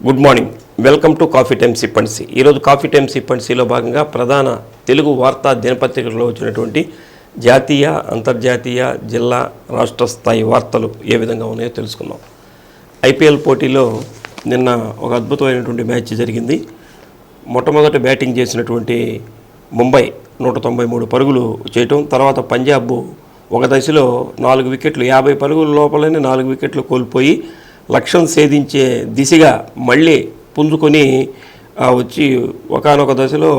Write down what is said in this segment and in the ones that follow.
Good morning, welcome to coffee time sip and see. ఈరోజు coffee time sip and సీలో భాగంగా ప్రధాన తెలుగు వార్తా దినపత్రికల్లో వచ్చినటువంటి జాతీయ, అంతర్జాతీయ, జిల్లా, రాష్ట్ర స్థాయి వార్తలు ఏ విధంగా ఉన్నాయో తెలుసుకుందాం. ఐపీఎల్ పోటీలో నిన్న ఒక అద్భుతమైనటువంటి మ్యాచ్ జరిగింది. మొట్టమొదట బ్యాటింగ్ చేసినటువంటి ముంబై 193 పరుగులు చేయటం, తర్వాత పంజాబ్ ఒక దశలో 4 వికెట్లు 50 పరుగుల లోపలనే 4 వికెట్లు కోల్పోయి లక్ష్యం ఛేదించే దిశగా మళ్ళీ పుంజుకొని వచ్చి ఒకానొక దశలో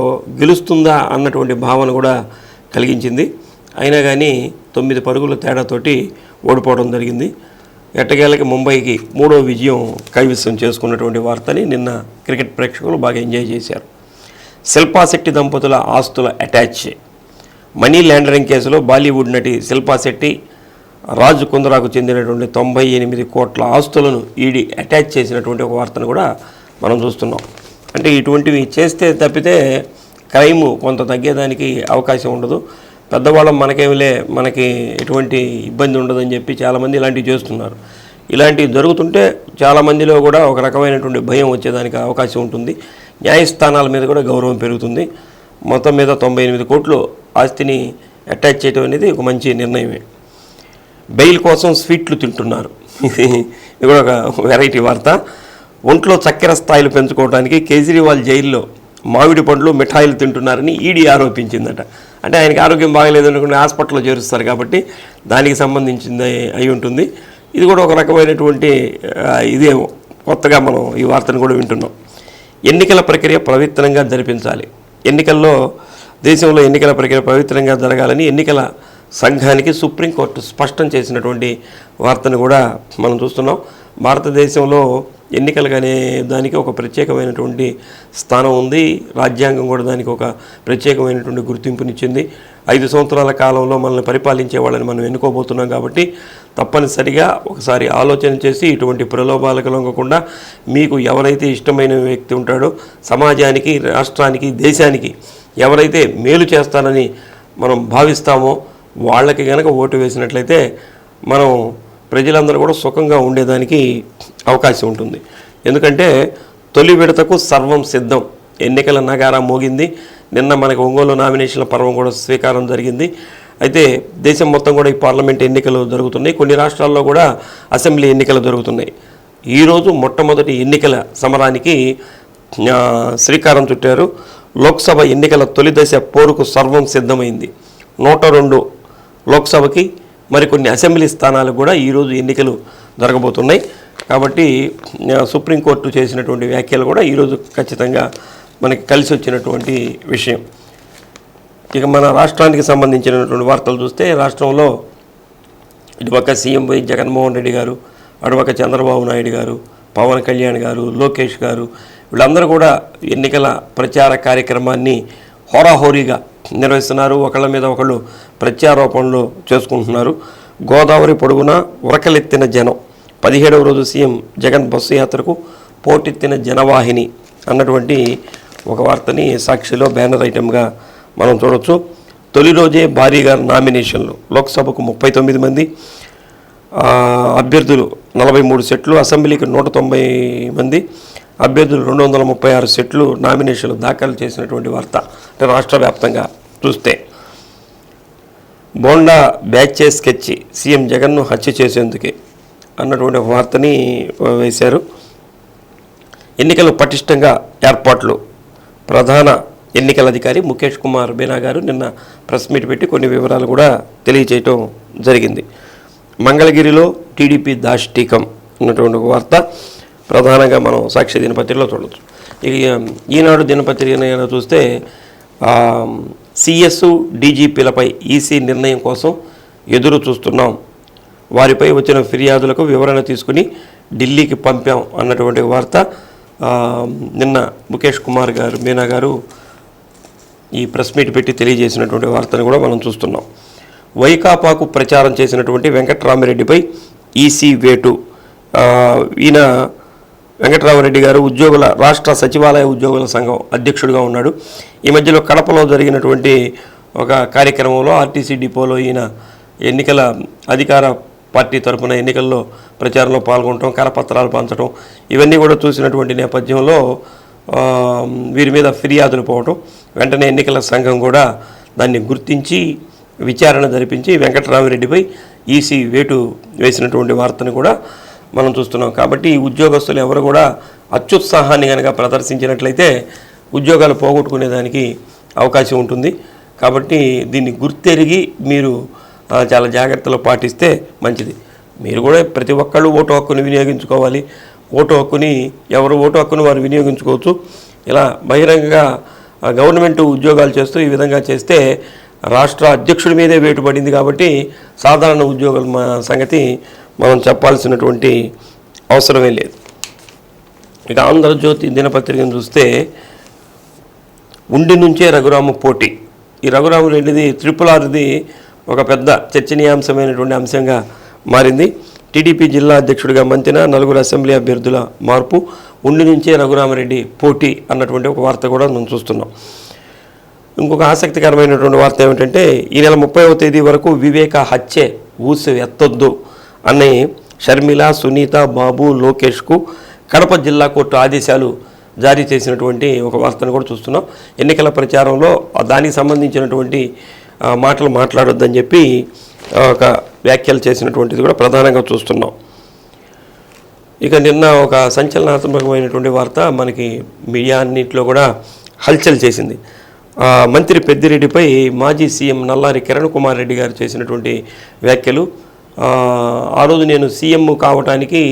గెలుస్తుందా అన్నటువంటి భావన కూడా కలిగించింది. అయినా కానీ 9 పరుగుల తేడాతోటి ఓడిపోవడం జరిగింది. ఎట్టకేలకి ముంబైకి 3వ విజయం కైవసం చేసుకున్నటువంటి వార్తని నిన్న క్రికెట్ ప్రేక్షకులు బాగా ఎంజాయ్ చేశారు. శిల్పా శెట్టి దంపతుల ఆస్తుల అటాచ్. మనీ లాండరింగ్ కేసులో బాలీవుడ్ నటి శిల్పా శెట్టి, రాజ్ కుంద్రాకు చెందినటువంటి 98 కోట్ల ఆస్తులను ఈడీ అటాచ్ చేసినటువంటి ఒక వార్తను కూడా మనం చూస్తున్నాం. అంటే ఇటువంటివి చేస్తే తప్పితే క్రైమ్ కొంత తగ్గేదానికి అవకాశం ఉండదు. పెద్దవాళ్ళం మనకేమిలే, మనకి ఎటువంటి ఇబ్బంది ఉండదని చెప్పి చాలామంది ఇలాంటివి చేస్తున్నారు. ఇలాంటివి జరుగుతుంటే చాలామందిలో కూడా ఒక రకమైనటువంటి భయం వచ్చేదానికి అవకాశం ఉంటుంది. న్యాయస్థానాల మీద కూడా గౌరవం పెరుగుతుంది. మొత్తం మీద 98 కోట్లు ఆస్తిని అటాచ్ చేయడం అనేది ఒక మంచి నిర్ణయమే. బెయిల్ కోసం స్వీట్లు తింటున్నారు. ఇది కూడా ఒక వెరైటీ వార్త. ఒంట్లో చక్కెర స్థాయిలు పెంచుకోవడానికి కేజ్రీవాల్ జైల్లో మామిడి పండ్లు, మిఠాయిలు తింటున్నారని ఈడీ ఆరోపించిందట. అంటే ఆయనకి ఆరోగ్యం బాగలేదు అనుకుని హాస్పిటల్లో చేరుస్తారు కాబట్టి దానికి సంబంధించింది అయి ఉంటుంది. ఇది కూడా ఒక రకమైనటువంటి ఇదేమో కొత్తగా మనం ఈ వార్తను కూడా వింటున్నాం. ఎన్నికల ప్రక్రియ పవిత్రంగా జరిపించాలి. దేశంలో ఎన్నికల ప్రక్రియ పవిత్రంగా జరగాలని ఎన్నికల సంఘానికి సుప్రీంకోర్టు స్పష్టం చేసినటువంటి వార్తను కూడా మనం చూస్తున్నాం. భారతదేశంలో ఎన్నికలు అనే దానికి ఒక ప్రత్యేకమైనటువంటి స్థానం ఉంది. రాజ్యాంగం కూడా దానికి ఒక ప్రత్యేకమైనటువంటి గుర్తింపునిచ్చింది. 5 సంవత్సరాల కాలంలో మనల్ని పరిపాలించే వాళ్ళని మనం ఎన్నుకోబోతున్నాం కాబట్టి తప్పనిసరిగా ఒకసారి ఆలోచన చేసి ఇటువంటి ప్రలోభాలకు లొంగకుండా మీకు ఎవరైతే ఇష్టమైన వ్యక్తి ఉంటాడో, సమాజానికి, రాష్ట్రానికి, దేశానికి ఎవరైతే మేలు చేస్తారని మనం భావిస్తామో వాళ్ళకి కనుక ఓటు వేసినట్లయితే మనం ప్రజలందరూ కూడా సుఖంగా ఉండేదానికి అవకాశం ఉంటుంది. ఎందుకంటే తొలి విడతకు సర్వం సిద్ధం. ఎన్నికల నగారా మోగింది. నిన్న మనకు ఒంగోలు నామినేషన్ల పర్వం కూడా స్వీకారం జరిగింది. అయితే దేశం మొత్తం కూడా ఈ పార్లమెంట్ ఎన్నికలు జరుగుతున్నాయి. కొన్ని రాష్ట్రాల్లో కూడా అసెంబ్లీ ఎన్నికలు జరుగుతున్నాయి. ఈరోజు మొట్టమొదటి ఎన్నికల సమరానికి శ్రీకారం చుట్టారు. లోక్సభ ఎన్నికల తొలి దశ పోరుకు సర్వం సిద్ధమైంది. 102 లోక్సభకి మరికొన్ని అసెంబ్లీ స్థానాలకు కూడా ఈరోజు ఎన్నికలు జరగబోతున్నాయి. కాబట్టి సుప్రీంకోర్టు చేసినటువంటి వ్యాఖ్యలు కూడా ఈరోజు ఖచ్చితంగా మనకి కలిసి వచ్చినటువంటి విషయం. ఇక మన రాష్ట్రానికి సంబంధించినటువంటి వార్తలు చూస్తే రాష్ట్రంలో ఇటుపక్క సీఎం వై జగన్మోహన్ రెడ్డి గారు, అటుపక్క చంద్రబాబు నాయుడు గారు, పవన్ కళ్యాణ్ గారు, లోకేష్ గారు వీళ్ళందరూ కూడా ఎన్నికల ప్రచార కార్యక్రమాన్ని హోరాహోరీగా నిర్వహిస్తున్నారు. ఒకళ్ళ మీద ఒకళ్ళు ప్రత్యారోపణలు చేసుకుంటున్నారు. గోదావరి పొడుగున ఉరకలెత్తిన జనం. 17వ రోజు సీఎం జగన్ బస్సు యాత్రకు పోటెత్తిన జనవాహిని అన్నటువంటి ఒక వార్తని సాక్షిలో బ్యానర్ ఐటెంగా మనం చూడవచ్చు. తొలి రోజే భారీగా నామినేషన్లు. లోక్సభకు 39 మంది అభ్యర్థులు, 43 సెట్లు. అసెంబ్లీకి 190 మంది అభ్యర్థులు, 236 సెట్లు నామినేషన్లు దాఖలు చేసినటువంటి వార్త. అంటే రాష్ట్ర వ్యాప్తంగా చూస్తే బోండా బ్యాచ్ స్కెచ్, సీఎం జగన్ను హత్య చేసేందుకే అన్నటువంటి వార్తని వేశారు. ఎన్నికలు పటిష్టంగా ఏర్పాట్లు. ప్రధాన ఎన్నికల అధికారి ముఖేష్ కుమార్ మీనా గారు నిన్న ప్రెస్ మీట్ పెట్టి కొన్ని వివరాలు కూడా తెలియజేయటం జరిగింది. మంగళగిరిలో టీడీపీ దాష్టీకం అన్నటువంటి ఒక వార్త ప్రధానంగా మనం సాక్షి దినపత్రికలో చూడవచ్చు. ఇక ఈనాడు దినపత్రిక చూస్తే సిఎస్ డీజీపీలపై ఈసీ నిర్ణయం కోసం ఎదురు చూస్తున్నాం, వారిపై వచ్చిన ఫిర్యాదులకు వివరణ తీసుకుని ఢిల్లీకి పంపాం అన్నటువంటి వార్త నిన్న ముఖేష్ కుమార్ గారు మీనా గారు ఈ ప్రెస్ మీట్ పెట్టి తెలియజేసినటువంటి వార్తను కూడా మనం చూస్తున్నాం. వైకాపాకు ప్రచారం చేసినటువంటి వెంకట్రామిరెడ్డిపై ఈసీ వేటు. ఈయన వెంకట్రామరెడ్డి గారు రాష్ట్ర సచివాలయ ఉద్యోగుల సంఘం అధ్యక్షుడిగా ఉన్నాడు. ఈ మధ్యలో కడపలో జరిగినటువంటి ఒక కార్యక్రమంలో ఆర్టీసీ డిపోలో ఈయన ఎన్నికల అధికార పార్టీ తరఫున ఎన్నికల్లో ప్రచారంలో పాల్గొనడం, కరపత్రాలు పంచడం ఇవన్నీ కూడా చూసినటువంటి నేపథ్యంలో వీరి మీద ఫిర్యాదులు పోవటం, వెంటనే ఎన్నికల సంఘం కూడా దాన్ని గుర్తించి విచారణ జరిపించి వెంకటరామిరెడ్డిపై ఈసీ వేటు వేసినటువంటి వార్తను కూడా మనం చూస్తున్నాం. కాబట్టి ఈ ఉద్యోగస్తులు ఎవరు కూడా అత్యుత్సాహాన్ని కనుక ప్రదర్శించినట్లయితే ఉద్యోగాలు పోగొట్టుకునేదానికి అవకాశం ఉంటుంది. కాబట్టి దీన్ని గుర్తెరిగి మీరు చాలా జాగ్రత్తలు పాటిస్తే మంచిది. మీరు కూడా ప్రతి ఒక్కళ్ళు ఓటు హక్కుని వినియోగించుకోవాలి. ఓటు హక్కుని ఎవరు ఓటు హక్కును వారు వినియోగించుకోవచ్చు. ఇలా బహిరంగంగా గవర్నమెంట్ ఉద్యోగాలు చేస్తూ ఈ విధంగా చేస్తే రాష్ట్ర అధ్యక్షుడి మీదే వేటుపడింది. కాబట్టి సాధారణ ఉద్యోగుల సంగతి మనం చెప్పాల్సినటువంటి అవసరమే లేదు. ఇక ఆంధ్రజ్యోతి దినపత్రికను చూస్తే ఉండి నుంచే రఘురాము పోటీ. ఈ రఘురామరెడ్డిది RRRది ఒక పెద్ద చర్చనీయాంశమైనటువంటి అంశంగా మారింది. టీడీపీ జిల్లా అధ్యక్షుడిగా మంతిన 4 అసెంబ్లీ అభ్యర్థుల మార్పు, ఉండి నుంచే రఘురామరెడ్డి పోటీ అన్నటువంటి ఒక వార్త కూడా మనం చూస్తున్నాం. ఇంకొక ఆసక్తికరమైనటువంటి వార్త ఏమిటంటే ఈ నెల 30వ తేదీ వరకు వివేక హత్యే ఊసి ఎత్తొద్దు అని షర్మిల, సునీత, బాబు, లోకేష్కు కడప జిల్లా కోర్టు ఆదేశాలు జారీ చేసినటువంటి ఒక వార్తను కూడా చూస్తున్నాం. ఎన్నికల ప్రచారంలో దానికి సంబంధించినటువంటి మాటలు మాట్లాడొద్దని చెప్పి ఒక వ్యాఖ్యలు చేసినటువంటిది కూడా ప్రధానంగా చూస్తున్నాం. ఇక నిన్న ఒక సంచలనాత్మకమైనటువంటి వార్త మనకి మీడియా అన్నింటిలో కూడా హల్చల్ చేసింది. మంత్రి పెద్దిరెడ్డిపై మాజీ సీఎం నల్లారి కిరణ్ కుమార్ రెడ్డి గారు చేసినటువంటి వ్యాఖ్యలు. ఆ రోజు నేను సీఎం కావటానికి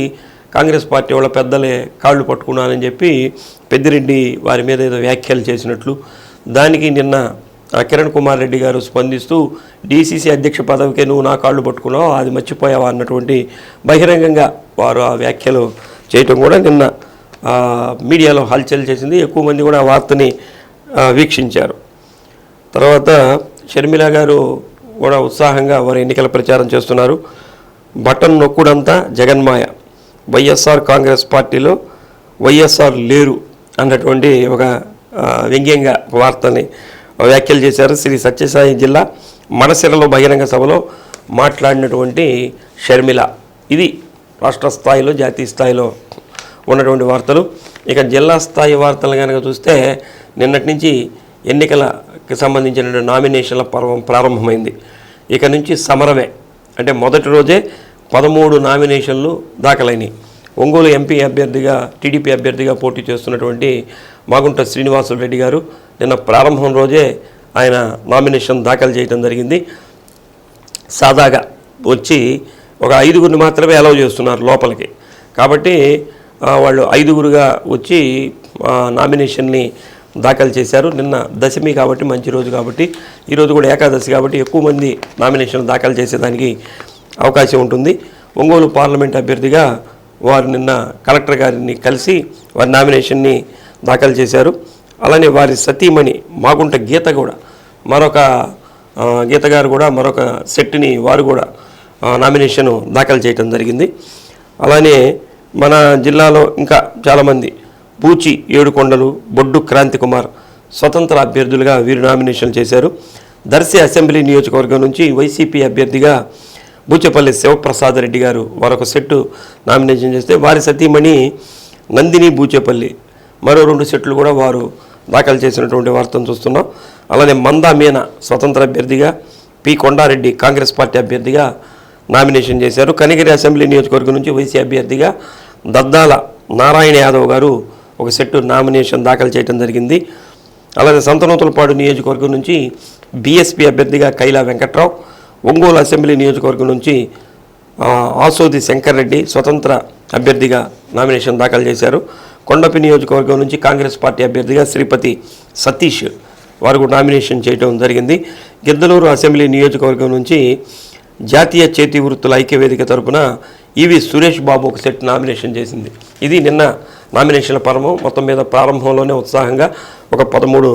కాంగ్రెస్ పార్టీ వాళ్ళ పెద్దలే కాళ్ళు పట్టుకున్నానని చెప్పి పెద్దిరెడ్డి వారి మీద ఏదో వ్యాఖ్యలు చేసినట్లు, దానికి నిన్న కిరణ్ కుమార్ రెడ్డి గారు స్పందిస్తూ డీసీసీ అధ్యక్ష పదవికే నువ్వు నా కాళ్ళు పట్టుకున్నావు, అది మర్చిపోయావా అన్నటువంటి బహిరంగంగా వారు ఆ వ్యాఖ్యలు చేయటం కూడా నిన్న మీడియాలో హల్చల్ చేసింది. ఎక్కువ మంది కూడా ఆ వార్తని వీక్షించారు. తర్వాత షర్మిల గారు కూడా ఉత్సాహంగా వారు ఎన్నికల ప్రచారం చేస్తున్నారు. బటన్ నొక్కుడంతా జగన్మాయ, వైఎస్ఆర్ కాంగ్రెస్ పార్టీలో వైఎస్ఆర్ లేరు అన్నటువంటి ఒక వ్యంగ్యంగా వార్తని వ్యాఖ్యలు చేశారు. శ్రీ సత్యసాయి జిల్లా మనసిరలో బహిరంగ సభలో మాట్లాడినటువంటి షర్మిల. ఇది రాష్ట్ర స్థాయిలో, జాతీయ స్థాయిలో ఉన్నటువంటి వార్తలు. ఇక జిల్లా స్థాయి వార్తలు కనుక చూస్తే నిన్నటి నుంచి ఎన్నికలకు సంబంధించిన నామినేషన్ల పర్వం ప్రారంభమైంది. ఇక నుంచి సమరమే. అంటే మొదటి రోజే 13 నామినేషన్లు దాఖలైనవి. ఒంగోలు ఎంపీ అభ్యర్థిగా, టీడీపీ అభ్యర్థిగా పోటీ చేస్తున్నటువంటి మాగుంట శ్రీనివాసులు గారు నిన్న ప్రారంభం రోజే ఆయన నామినేషన్ దాఖలు చేయడం జరిగింది. సాదాగా వచ్చి ఒక 5గురిని మాత్రమే అలౌ చేస్తున్నారు లోపలికి. కాబట్టి వాళ్ళు 5గురుగా వచ్చి నామినేషన్ని దాఖలు చేశారు. నిన్న దశమి కాబట్టి, మంచి రోజు కాబట్టి, ఈరోజు కూడా ఏకాదశి కాబట్టి ఎక్కువ మంది నామినేషన్ దాఖలు చేసేదానికి అవకాశం ఉంటుంది. ఒంగోలు పార్లమెంట్ అభ్యర్థిగా వారు నిన్న కలెక్టర్ గారిని కలిసి వారి నామినేషన్ని దాఖలు చేశారు. అలానే వారి సతీమణి మాగుంట గీత కూడా గీత గారు కూడా మరొక సెట్ని వారు కూడా నామినేషన్ దాఖలు చేయడం జరిగింది. అలానే మన జిల్లాలో ఇంకా చాలామంది పూచి ఏడుకొండలు, బొడ్డు క్రాంతి కుమార్ స్వతంత్ర అభ్యర్థులుగా వీరు నామినేషన్ చేశారు. దర్శి అసెంబ్లీ నియోజకవర్గం నుంచి వైసీపీ అభ్యర్థిగా బూచేపల్లి శివప్రసాద్ రెడ్డి గారు మరొక సెట్టు నామినేషన్ చేస్తే వారి సతీమణి నందిని బూచేపల్లి మరో 2 సెట్లు కూడా వారు దాఖలు చేసినటువంటి వార్తను చూస్తున్నాం. అలానే మందా మీనా స్వతంత్ర అభ్యర్థిగా, పి కొండారెడ్డి కాంగ్రెస్ పార్టీ అభ్యర్థిగా నామినేషన్ చేశారు. కనిగిరి అసెంబ్లీ నియోజకవర్గం నుంచి వైసీ అభ్యర్థిగా దద్దాల నారాయణ యాదవ్ గారు ఒక సెట్టు నామినేషన్ దాఖలు చేయడం జరిగింది. అలాగే సంతనూతలపాడు నియోజకవర్గం నుంచి బీఎస్పీ అభ్యర్థిగా కైలా వెంకట్రావు, ఒంగోలు అసెంబ్లీ నియోజకవర్గం నుంచి ఆసోది శంకర్ రెడ్డి స్వతంత్ర అభ్యర్థిగా నామినేషన్ దాఖలు చేశారు. కొండపి నియోజకవర్గం నుంచి కాంగ్రెస్ పార్టీ అభ్యర్థిగా శ్రీపతి సతీష్ వారు కూడా నామినేషన్ చేయడం జరిగింది. గిద్దలూరు అసెంబ్లీ నియోజకవర్గం నుంచి జాతీయ చేతి వృత్తుల ఐక్యవేదిక తరపున ఈవి సురేష్ బాబు ఒక సెట్ నామినేషన్ చేసింది. ఇది నిన్న నామినేషన్ల పర్వం. మొత్తం మీద ప్రారంభంలోనే ఉత్సాహంగా ఒక 13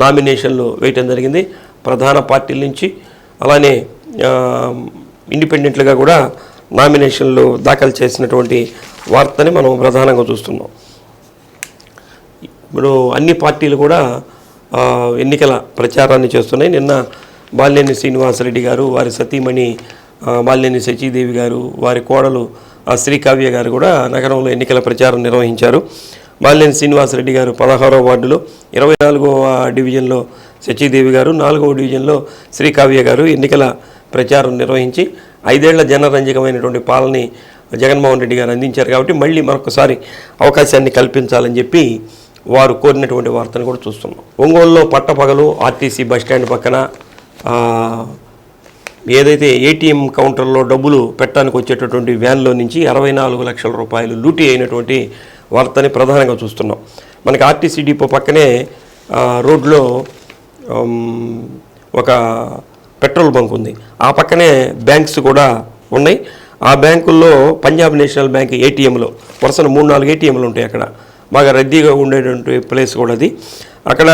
నామినేషన్లు వేయటం జరిగింది. ప్రధాన పార్టీల నుంచి అలానే ఇండిపెండెంట్లుగా కూడా నామినేషన్లు దాఖలు చేసినటువంటి వార్తని మనం ప్రధానంగా చూస్తున్నాం. ఇప్పుడు అన్ని పార్టీలు కూడా ఎన్నికల ప్రచారాన్ని చేస్తున్నాయి. నిన్న బాలినేని శ్రీనివాసరెడ్డి గారు వారి సతీమణి బాలినేని శచీదేవి గారు, వారి కోడలు శ్రీకావ్య గారు కూడా నగరంలో ఎన్నికల ప్రచారం నిర్వహించారు. బాలినేని శ్రీనివాసరెడ్డి గారు 16వ వార్డులో, 24వ డివిజన్లో శచీదేవి గారు, 4వ డివిజన్లో శ్రీకావ్య గారు ఎన్నికల ప్రచారం నిర్వహించి 5 ఏళ్ల జనరంజకమైనటువంటి పాలనని జగన్మోహన్ రెడ్డి గారు అందించారు. కాబట్టి మళ్ళీ మరొకసారి అవకాశాన్ని కల్పించాలని చెప్పి వారు కోరినటువంటి వార్తను కూడా చూస్తున్నాం. ఒంగోలులో పట్టపగలు ఆర్టీసీ బస్టాండ్ పక్కన ఏదైతే ఏటీఎం కౌంటర్లో డబ్బులు పెట్టడానికి వచ్చేటటువంటి వ్యాన్లో నుంచి 64 లక్షల రూపాయలు లూటీ అయినటువంటి వార్తని ప్రధానంగా చూస్తున్నాం. మనకి ఆర్టీసీ డిపో పక్కనే రోడ్లో ఒక పెట్రోల్ బంక్ ఉంది. ఆ పక్కనే బ్యాంక్స్ కూడా ఉన్నాయి. ఆ బ్యాంకుల్లో పంజాబ్ నేషనల్ బ్యాంక్ ఏటీఎంలో వరుసన 3-4 ఏటీఎంలు ఉంటాయి. అక్కడ బాగా రద్దీగా ఉండేటువంటి ప్లేస్ కూడా అది. అక్కడ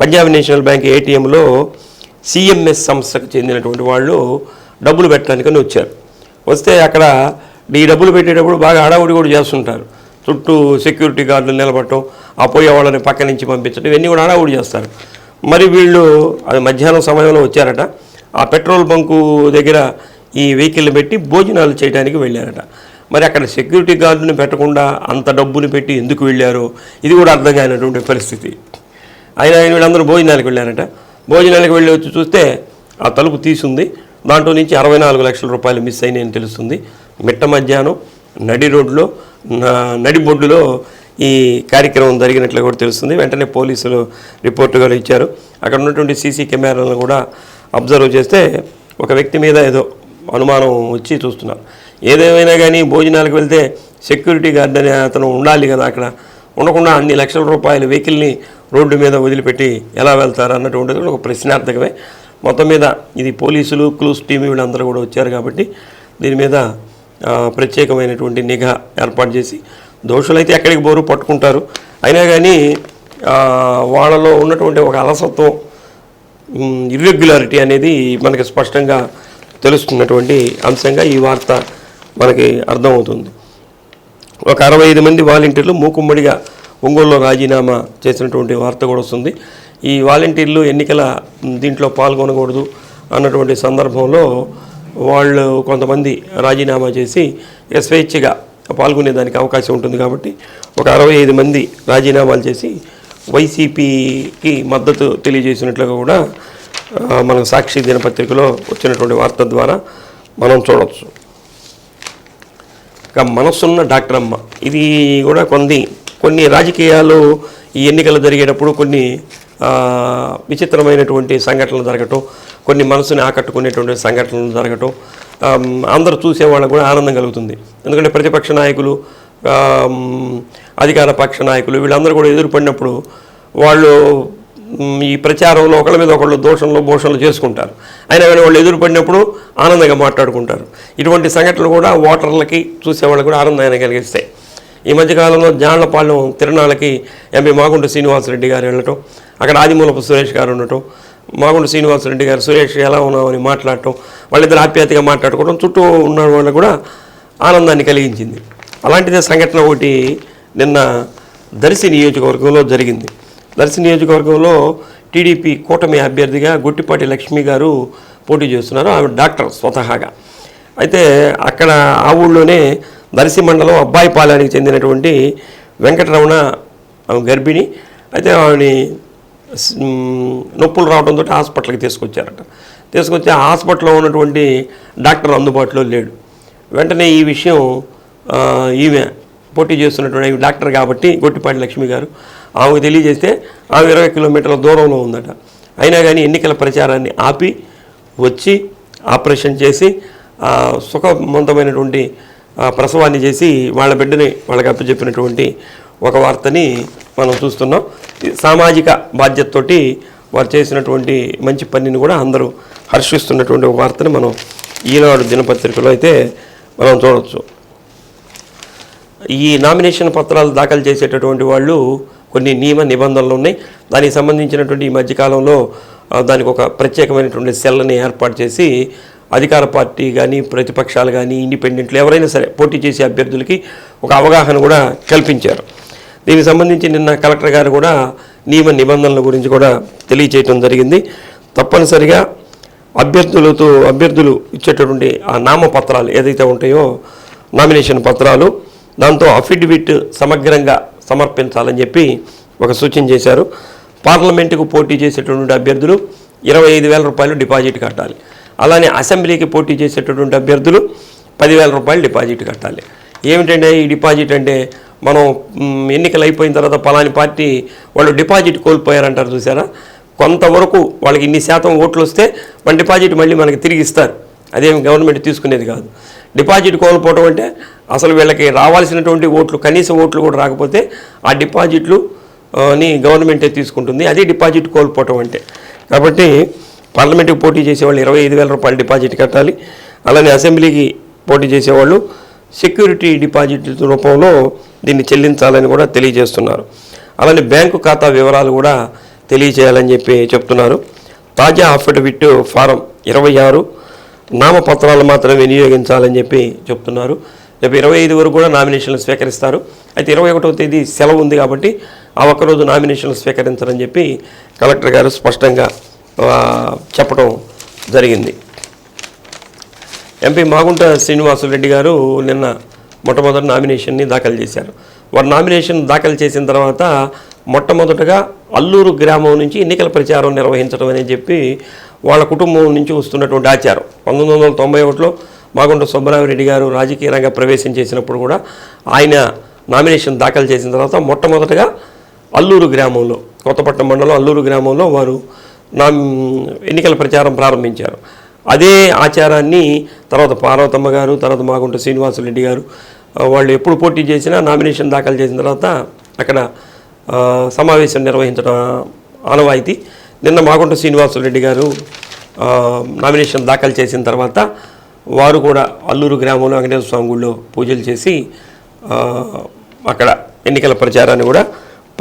పంజాబ్ నేషనల్ బ్యాంక్ ఏటీఎంలో సిఎంఎస్ సంస్థకు చెందినటువంటి వాళ్ళు డబ్బులు పెట్టడానికని వచ్చారు. వస్తే అక్కడ ఈ డబ్బులు పెట్టేటప్పుడు బాగా హడావుడి కూడా చేస్తుంటారు. చుట్టూ సెక్యూరిటీ గార్డులు నిలబడటం, ఆ పోయే వాళ్ళని పక్క నుంచి పంపించడం, ఇవన్నీ కూడా హడావుడి చేస్తారు. మరి వీళ్ళు అది మధ్యాహ్నం సమయంలో వచ్చారట. ఆ పెట్రోల్ బంకు దగ్గర ఈ వెహికల్ పెట్టి భోజనాలు చేయడానికి వెళ్ళారట. మరి అక్కడ సెక్యూరిటీ గార్డుని పెట్టకుండా అంత డబ్బుని పెట్టి ఎందుకు వెళ్ళారో ఇది కూడా అర్థం కానటువంటి పరిస్థితి. ఆయన వీళ్ళందరూ భోజనాలకు వెళ్ళారట. భోజనాలకు వెళ్ళి వచ్చి చూస్తే ఆ తలుపు తీసుంది. దాంట్లో నుంచి 64 లక్షల రూపాయలు మిస్ అయినాయని తెలుస్తుంది. మిట్ట మధ్యాహ్నం నడి రోడ్లో నడిబొడ్డులో ఈ కార్యక్రమం జరిగినట్లు కూడా తెలుస్తుంది. వెంటనే పోలీసులు రిపోర్టు కూడా ఇచ్చారు. అక్కడ ఉన్నటువంటి సీసీ కెమెరాలను కూడా అబ్జర్వ్ చేస్తే ఒక వ్యక్తి మీద ఏదో అనుమానం వచ్చి చూస్తున్నారు. ఏదేమైనా కానీ భోజనాలకు వెళ్తే సెక్యూరిటీ గార్డ్ అనే అతను ఉండాలి కదా. అక్కడ ఉండకుండా అన్ని లక్షల రూపాయల వెహికల్ని రోడ్డు మీద వదిలిపెట్టి ఎలా వెళ్తారు అన్నటువంటిది ఒక ప్రశ్నార్థకమే. మొత్తం మీద ఇది పోలీసులు, క్లూస్ టీమ్ వీళ్ళందరూ కూడా వచ్చారు కాబట్టి దీని మీద ప్రత్యేకమైనటువంటి నిఘా ఏర్పాటు చేసి దోషులైతే ఎక్కడికి పోరు, పట్టుకుంటారు. అయినా కానీ వాళ్ళలో ఉన్నటువంటి ఒక అలసత్వం, ఇర్రెగ్యులారిటీ అనేది మనకి స్పష్టంగా తెలుస్తున్నటువంటి అంశంగా ఈ వార్త మనకి అర్థమవుతుంది. ఒక 65 మంది వాలంటీర్లు మూకుమ్మడిగా ఒంగోలులో రాజీనామా చేసినటువంటి వార్త కూడా వస్తుంది. ఈ వాలంటీర్లు ఎన్నికల దీంట్లో పాల్గొనకూడదు అన్నటువంటి సందర్భంలో వాళ్ళు కొంతమంది రాజీనామా చేసి స్వేచ్ఛగా పాల్గొనేదానికి అవకాశం ఉంటుంది. కాబట్టి ఒక 65 మంది రాజీనామాలు చేసి వైసీపీకి మద్దతు తెలియజేసినట్లుగా కూడా మనకు సాక్షి దినపత్రికలో వచ్చినటువంటి వార్త ద్వారా మనం చూడవచ్చు. ఇక మనసున్న డాక్టర్ అమ్మ, ఇది కూడా కొన్ని రాజకీయాలు ఈ ఎన్నికలు జరిగేటప్పుడు కొన్ని విచిత్రమైనటువంటి సంఘటనలు జరగటం, కొన్ని మనసుని ఆకట్టుకునేటువంటి సంఘటనలు జరగటం అందరూ చూసేవాళ్ళకు కూడా ఆనందం కలుగుతుంది. ఎందుకంటే ప్రతిపక్ష నాయకులు, అధికార పక్ష నాయకులు వీళ్ళందరూ కూడా ఎదురుపడినప్పుడు వాళ్ళు ఈ ప్రచారంలో ఒకళ్ళ మీద ఒకళ్ళు భూషణలు చేసుకుంటారు. అయినా కానీ వాళ్ళు ఎదురుపడినప్పుడు ఆనందంగా మాట్లాడుకుంటారు. ఇటువంటి సంఘటనలు కూడా ఓటర్లకి చూసేవాళ్ళకి కూడా ఆనందాన్ని కలిగిస్తాయి. ఈ మధ్యకాలంలో జాళ్లపాలెం తిరణాలకి ఎంపీ మాగుంట శ్రీనివాసరెడ్డి గారు వెళ్ళటం, అక్కడ ఆదిమూలపు సురేష్ గారు ఉండటం, మాగుంట శ్రీనివాసరెడ్డి గారు సురేష్ ఎలా ఉన్నామని మాట్లాడటం, వాళ్ళిద్దరు ఆప్యాయతగా మాట్లాడుకోవడం చుట్టూ ఉన్న వాళ్ళకు కూడా ఆనందాన్ని కలిగించింది. అలాంటిదే సంఘటన ఒకటి నిన్న దర్శి నియోజకవర్గంలో జరిగింది. దర్శి నియోజకవర్గంలో టీడీపీ కూటమి అభ్యర్థిగా గుట్టిపాటి లక్ష్మి గారు పోటీ చేస్తున్నారు. ఆమె డాక్టర్ స్వతహాగా. అయితే అక్కడ ఆ ఊళ్ళోనే దర్శి మండలం అబ్బాయిపాలెనికి చెందినటువంటి వెంకటరమణ గర్భిణి. అయితే ఆమెని నొప్పులు రావడంతో హాస్పిటల్కి తీసుకొచ్చి ఆ హాస్పిటల్లో ఉన్నటువంటి డాక్టర్ అందుబాటులో లేడు. వెంటనే ఈ విషయం ఈమె పోటీ చేస్తున్నటువంటి డాక్టర్ కాబట్టి గొట్టిపాటి లక్ష్మి గారు ఆమెకు తెలియజేస్తే ఆమె 20 కిలోమీటర్ల దూరంలో ఉందట. అయినా కానీ ఎన్నికల ప్రచారాన్ని ఆపి వచ్చి ఆపరేషన్ చేసి సుఖవంతమైనటువంటి ప్రసవాన్ని చేసి వాళ్ళ బిడ్డని వాళ్ళకి అప్పచెప్పినటువంటి ఒక వార్తని మనం చూస్తున్నాం. సామాజిక బాధ్యతతోటి వారు చేసినటువంటి మంచి పనిని కూడా అందరూ హర్షిస్తున్నటువంటి ఒక వార్తని మనం ఈనాడు దినపత్రికలో అయితే మనం చూడవచ్చు. ఈ నామినేషన్ పత్రాలు దాఖలు చేసేటటువంటి వాళ్ళు కొన్ని నియమ నిబంధనలు ఉన్నాయి. దానికి సంబంధించినటువంటి ఈ మధ్యకాలంలో దానికి ఒక ప్రత్యేకమైనటువంటి సెల్ని ఏర్పాటు చేసి అధికార పార్టీ కానీ ప్రతిపక్షాలు కానీ ఇండిపెండెంట్లు ఎవరైనా సరే పోటీ చేసే అభ్యర్థులకి ఒక అవగాహన కూడా కల్పించారు. దీనికి సంబంధించి నిన్న కలెక్టర్ గారు కూడా నియమ నిబంధనల గురించి కూడా తెలియచేయటం జరిగింది. తప్పనిసరిగా అభ్యర్థులు ఇచ్చేటటువంటి ఆ నామపత్రాలు ఏదైతే ఉంటాయో నామినేషన్ పత్రాలు దాంతో అఫిడవిట్ సమగ్రంగా సమర్పించాలని చెప్పి ఒక సూచన చేశారు. పార్లమెంటుకు పోటీ చేసేటటువంటి అభ్యర్థులు 25,000 రూపాయలు డిపాజిట్ కట్టాలి. అలానే అసెంబ్లీకి పోటీ చేసేటటువంటి అభ్యర్థులు 10,000 రూపాయలు డిపాజిట్ కట్టాలి. ఏమిటంటే ఈ డిపాజిట్ అంటే మనం ఎన్నికలు అయిపోయిన తర్వాత పలాని పార్టీ వాళ్ళు డిపాజిట్ కోల్పోయారంటారు చూసారా, కొంతవరకు వాళ్ళకి ఇన్ని శాతం ఓట్లు వస్తే మన డిపాజిట్ మళ్ళీ మనకి తిరిగి ఇస్తారు. అదేమి గవర్నమెంట్ తీసుకునేది కాదు. డిపాజిట్ కోల్పోవడం అంటే అసలు వీళ్ళకి రావాల్సినటువంటి ఓట్లు కనీస ఓట్లు కూడా రాకపోతే ఆ డిపాజిట్లు ని గవర్నమెంటే తీసుకుంటుంది. అది డిపాజిట్ కోల్పోవటం అంటే. కాబట్టి పార్లమెంటుకి పోటీ చేసేవాళ్ళు 25,000 రూపాయలు డిపాజిట్ కట్టాలి. అలానే అసెంబ్లీకి పోటీ చేసేవాళ్ళు సెక్యూరిటీ డిపాజిట్ రూపంలో దీన్ని చెల్లించాలని కూడా తెలియజేస్తున్నారు. అలానే బ్యాంకు ఖాతా వివరాలు కూడా తెలియజేయాలని చెప్పి చెప్తున్నారు. తాజా అఫిడవిట్ ఫారం 26 నామపత్రాలు మాత్రం వినియోగించాలని చెప్పి చెప్తున్నారు. రేపు 25 వరకు కూడా నామినేషన్లు స్వీకరిస్తారు. అయితే 21వ తేదీ సెలవు ఉంది కాబట్టి ఆ ఒక్కరోజు నామినేషన్లు స్వీకరించాలని చెప్పి కలెక్టర్ గారు స్పష్టంగా చెప్పడం జరిగింది. ఎంపీ మాగుంట శ్రీనివాసులరెడ్డి గారు నిన్న మొట్టమొదటి నామినేషన్ని దాఖలు చేశారు. వారు నామినేషన్ దాఖలు చేసిన తర్వాత మొట్టమొదటగా అల్లూరు గ్రామం నుంచి ఎన్నికల ప్రచారం నిర్వహించడం అని చెప్పి వాళ్ళ కుటుంబం నుంచి వస్తున్నటువంటి ఆచారం. 1991లో మాగుంట సుబ్బరామిరెడ్డి గారు రాజకీయ రంగ ప్రవేశం చేసినప్పుడు కూడా ఆయన నామినేషన్ దాఖలు చేసిన తర్వాత మొట్టమొదటగా అల్లూరు గ్రామంలో, కొత్తపట్నం మండలం అల్లూరు గ్రామంలో వారు ఎన్నికల ప్రచారం ప్రారంభించారు. అదే ఆచారాన్ని తర్వాత పార్వతమ్మ గారు, తర్వాత మాగుంట శ్రీనివాసులరెడ్డి గారు వాళ్ళు ఎప్పుడు పోటీ చేసినా నామినేషన్ దాఖలు చేసిన తర్వాత అక్కడ సమావేశం నిర్వహించడం ఆనవాయితీ. నిన్న మాగుంట శ్రీనివాసులరెడ్డి గారు నామినేషన్ దాఖలు చేసిన తర్వాత వారు కూడా అల్లూరు గ్రామంలో వెంకటేశ్వర స్వామి గుడిలో పూజలు చేసి అక్కడ ఎన్నికల ప్రచారాన్ని కూడా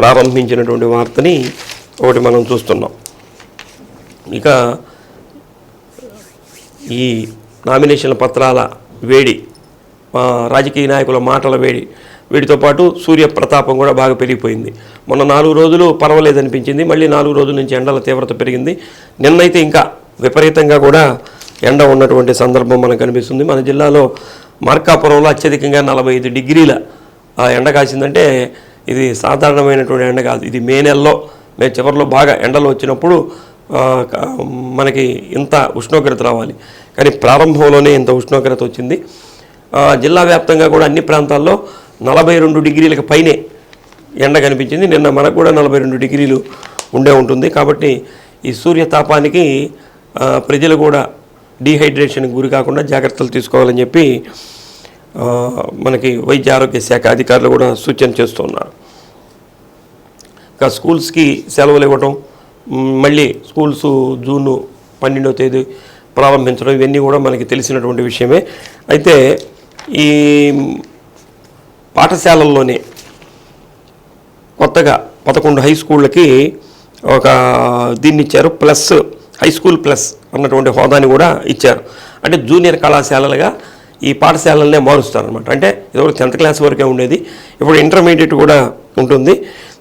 ప్రారంభించినటువంటి వార్తని ఒకటి మనం చూస్తున్నాం. ఇక ఈ నామినేషన్ల పత్రాల వేడి, రాజకీయ నాయకుల మాటల వేడి, వీటితో పాటు సూర్య ప్రతాపం కూడా బాగా పెరిగిపోయింది. మొన్న 4 రోజులు పర్వాలేదనిపించింది, మళ్ళీ 4 రోజుల నుంచి ఎండల తీవ్రత పెరిగింది. నిన్నైతే ఇంకా విపరీతంగా కూడా ఎండ ఉన్నటువంటి సందర్భం మనకు కనిపిస్తుంది. మన జిల్లాలో మార్కాపురంలో అత్యధికంగా 45 డిగ్రీల ఎండ కాసిందంటే ఇది సాధారణమైనటువంటి ఎండ కాదు. ఇది మే నెలలో, మే చివరిలో బాగా ఎండలు వచ్చినప్పుడు మనకి ఇంత ఉష్ణోగ్రత రావాలి, కానీ ప్రారంభంలోనే ఇంత ఉష్ణోగ్రత వచ్చింది. జిల్లా వ్యాప్తంగా కూడా అన్ని ప్రాంతాల్లో 42 డిగ్రీలకు పైనే ఎండ కనిపించింది. నిన్న మనకు కూడా 42 డిగ్రీలు ఉండే ఉంటుంది. కాబట్టి ఈ సూర్యతాపానికి ప్రజలు కూడా డీహైడ్రేషన్కి గురి కాకుండా జాగ్రత్తలు తీసుకోవాలని చెప్పి మనకి వైద్య ఆరోగ్య శాఖ అధికారులు కూడా సూచన చేస్తున్నారు. ఇంకా స్కూల్స్కి సెలవులు ఇవ్వటం, మళ్ళీ స్కూల్స్ జూన్ 12వ తేదీ ప్రారంభించడం, ఇవన్నీ కూడా మనకి తెలిసినటువంటి విషయమే. అయితే ఈ పాఠశాలల్లోనే కొత్తగా 11 హై స్కూళ్ళకి ఒక దీన్ని ఇచ్చారు, ప్లస్ హై స్కూల్ ప్లస్ అన్నటువంటి హోదాని కూడా ఇచ్చారు. అంటే జూనియర్ కళాశాలలుగా ఈ పాఠశాలలనే మారుస్తారనమాట. అంటే ఇది 10th క్లాస్ వరకే ఉండేది, ఇప్పుడు ఇంటర్మీడియట్ కూడా ఉంటుంది.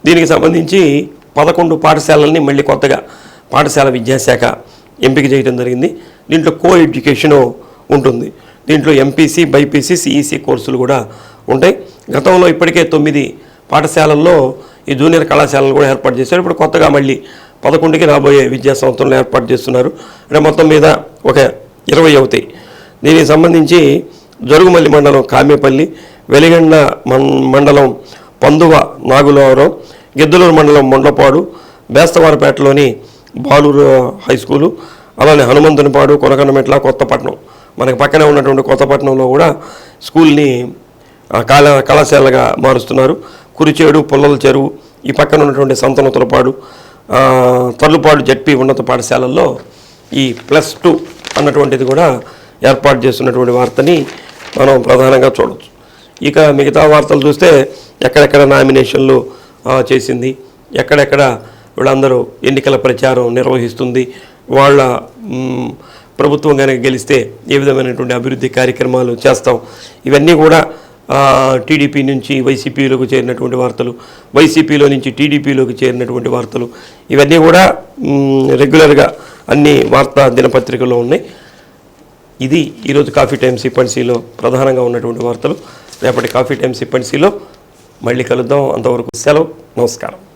దీనికి సంబంధించి 11 పాఠశాలల్ని మళ్ళీ కొత్తగా పాఠశాల విద్యాశాఖ ఎంపిక చేయడం జరిగింది. దీంట్లో కో ఎడ్యుకేషను ఉంటుంది. దీంట్లో ఎంపీసీ, బైపీసీ, సిఈసీ కోర్సులు కూడా ఉంటాయి. గతంలో ఇప్పటికే 9 పాఠశాలల్లో ఈ జూనియర్ కళాశాలలు కూడా ఏర్పాటు చేశారు. ఇప్పుడు కొత్తగా మళ్ళీ 11కి రాబోయే విద్యా సంవత్సరంలో ఏర్పాటు చేస్తున్నారు. అంటే మొత్తం మీద ఒక 20 అవుతాయి. దీనికి సంబంధించి జరుగుమల్లి మండలం కామేపల్లి, వెలిగండ మండలం పందువ నాగులవరం, గిద్దలూరు మండలం మొండపాడు, బేస్తవారపేటలోని బాలూరు హై స్కూలు, అలానే హనుమంతునిపాడు, కొనకన్నమెట్ల, కొత్తపట్నం, మనకి పక్కనే ఉన్నటువంటి కొత్తపట్నంలో కూడా స్కూల్ని కళాశాలగా మారుస్తున్నారు. కురిచేడు, పుల్లల చెరువు, ఈ పక్కన ఉన్నటువంటి సంతనూతలపాడు, తర్లుపాడు జడ్పీ ఉన్నత పాఠశాలల్లో ఈ +2 అన్నటువంటిది కూడా ఏర్పాటు చేస్తున్నటువంటి వార్తని మనం ప్రధానంగా చూడవచ్చు. ఇక మిగతా వార్తలు చూస్తే ఎక్కడెక్కడ నామినేషన్లు చేసింది, ఎక్కడెక్కడ వీళ్ళందరూ ఎన్నికల ప్రచారం నిర్వహిస్తుంది, వాళ్ళ ప్రభుత్వం కనుక గెలిస్తే ఏ విధమైనటువంటి అభివృద్ధి కార్యక్రమాలు చేస్తాం, ఇవన్నీ కూడా టీడీపీ నుంచి వైసీపీలోకి చేరినటువంటి వార్తలు, వైసీపీలో నుంచి టీడీపీలోకి చేరినటువంటి వార్తలు, ఇవన్నీ కూడా రెగ్యులర్గా అన్ని వార్తా దినపత్రికల్లో ఉన్నాయి. ఇది ఈరోజు కాఫీ టైమ్ సిప్పన్సీలో ప్రధానంగా ఉన్నటువంటి వార్తలు. రేపటి కాఫీ టైమ్ సిప్పన్సీలో మళ్ళీ కలుద్దాం. అంతవరకు సెలవు. నమస్కారం.